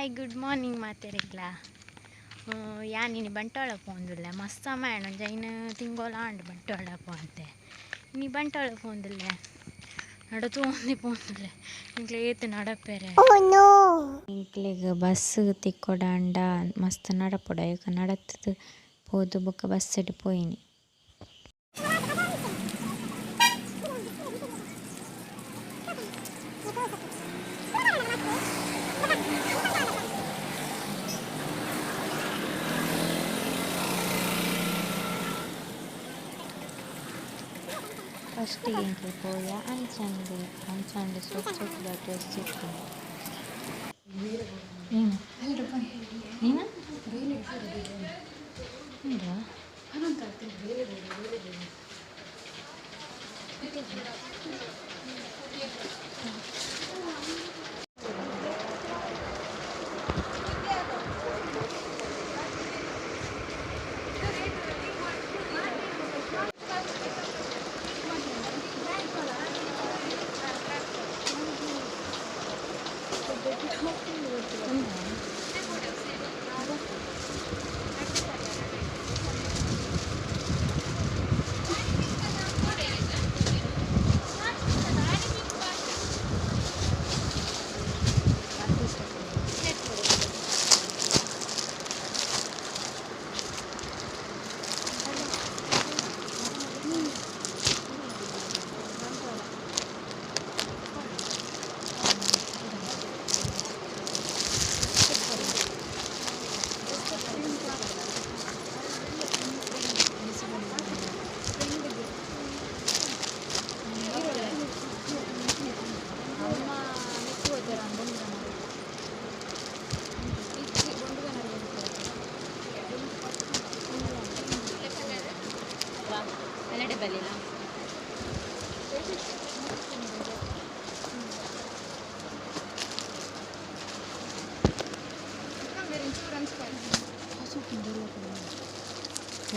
Hi good morning ಮಾತೆರೆಗ್ಲ ಯಾನಿನಿ Bantwal ಪೋಂದುಲ್ಲೆ ಮಸ್ತ್ ಸಮಯ Jain ತಿಂಗೋಲ and Bantwal ಪೋಂತೆ ನೀ ಬಂಟ್ವಾಳ ಪೋಂದುಲ್ಲೆ ನಡತು ಒಂದಿ ಪೋಂದುಲ್ಲೆ ಇಂಕ್ಲೆ ಏತ್ ನಡಪೆರೆ ಇಂಕ್ಲೆಗ್ ಬಸ್ ತಿಕ್ಕೊಡಾಂಡ ಮಸ್ತ್ ನಡಪುಡ ಈಗ ನಡತದು ಪೋದು ಬೊಕ್ಕ ಬಸ್ ಇಟ್ಟು ಪೋಯಿನಿ. ಫಸ್ಟಿಗೆ ಇಂಕ್ಲೆ ಪೋಯ ಅಂಚಂಡು ಸ್ವಚ್ಛದ ಡ್ರೆಸ್ ಇಟ್ಟು ಏನು ನೀನು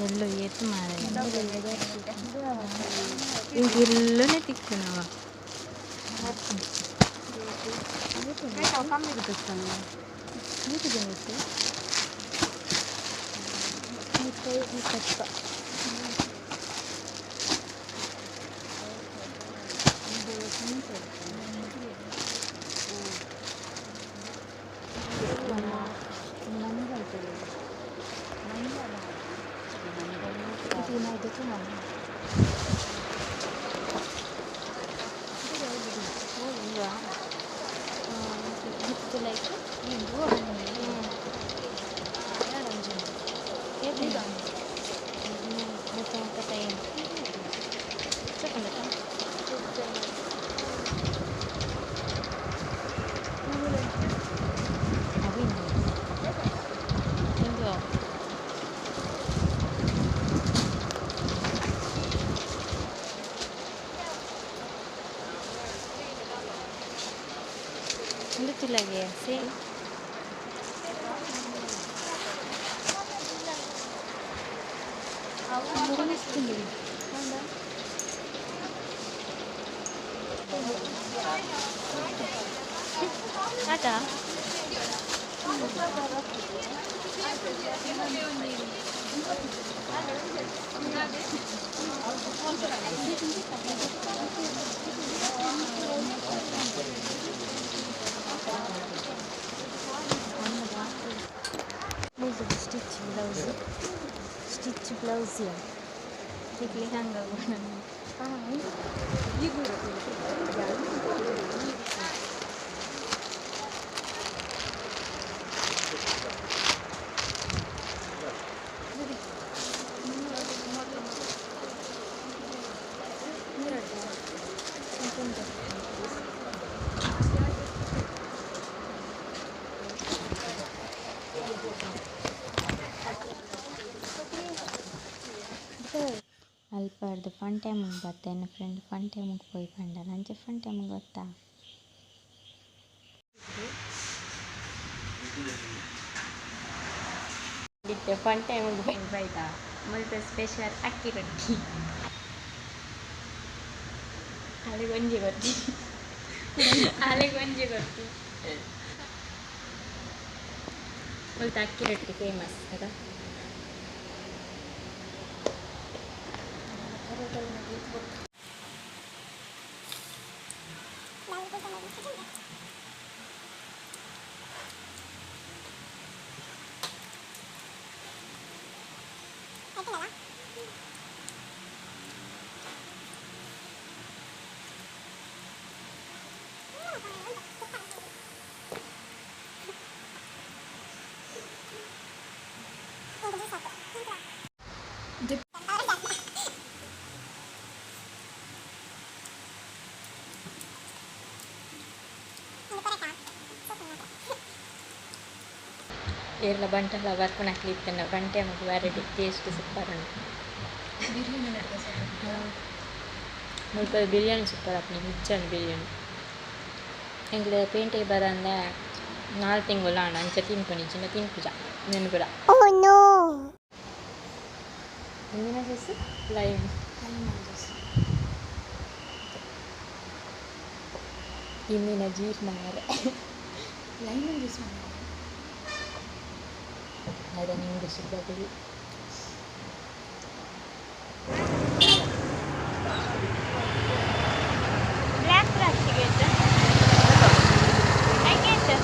ಎಲ್ಲೋ ಏತು ಮಾರೆ ಇಲ್ಲೇ ತಿಕ್ಕನವ lagi ya sih ada stitch blouse ya tikli hanga ಅಲ್ಪರ್ದು ಫನ್ ಟೈಮಿಗೆ ಬತ್ತೆ ನನ್ನ ಫ್ರೆಂಡ್ ಫನ್ ಟೈಮಿಗೆ ಹೋಗಿ ಬಂದ ನಂಚೆ ಫನ್ ಟೈಮಿಗೆ ಗೊತ್ತಾ ಬಿಟ್ಟೆ ಫನ್ ಟೈಮಿಗೆ ಹೋಗಿ ಬೈದ ಮುಲ್ಪ ಸ್ಪೆಷಲ್ ಅಕ್ಕಿ ರೊಟ್ಟಿ ಅಲ್ಲಿಗೊಂಜಿ ಗೊತ್ತಿ ಒಳ್ಳೆ ಅಕ್ಕಿ ರೊಟ್ಟಿ ಫೇಮಸ್ ಅದ. ఇలా బంటల వరకు నాకు ఇస్తున్నా బంటే మాకు వెరైటీ టేస్ట్ సూపర్ ఉంది. ಮುಲ್ಪದ ಬಿರಿಯಾನಿ ಸೂಪರ್ ಆಪಣಿ ನಿಜಾನು ಬಿರಿಯಾನಿ ಎಂಗ್ಲ ಪೇಂಟೆ ಬರಂದ 4 ತಿಂಗಳು ಆಣ ಅಂಚ ತಿನ್ಕೊಂಡು ಚಿನ್ನ ತಿನ್ಪುಜ నేను కూడా ಎಂದಿನ ಜ್ಯೂಸ್ ಲೈಮ್ ಜ್ಯೂಸ್ ಇಂದಿನ ಜ್ಯೂಸ್ ಮಾರೆ ಲೈಮ್ ಜ್ಯೂಸ್ ಮಾರೆ ada minggu sudah dulu black brush gitu like itu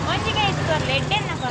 mau juga itu leden apa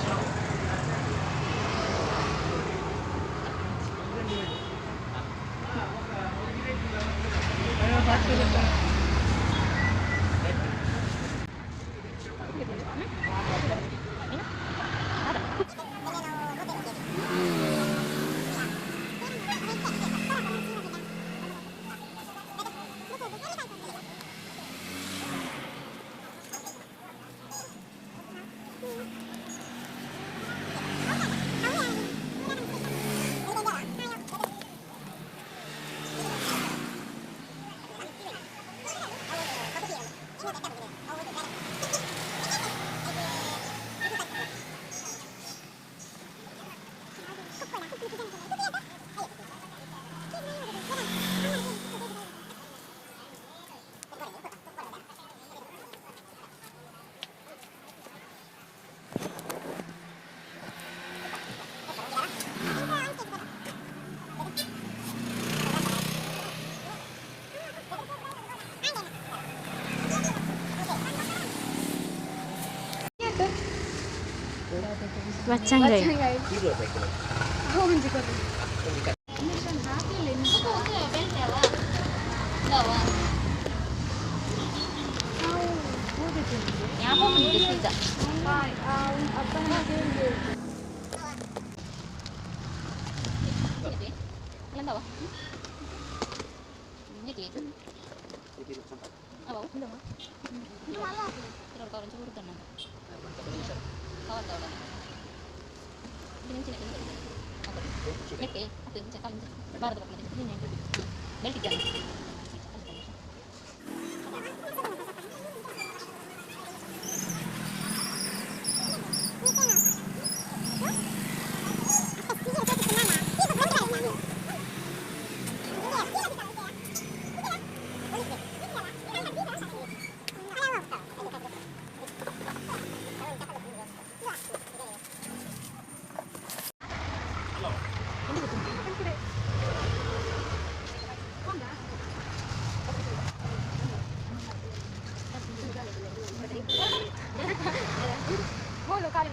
ಬಚ್ಚಂಗಾಯಿ Mau lo kali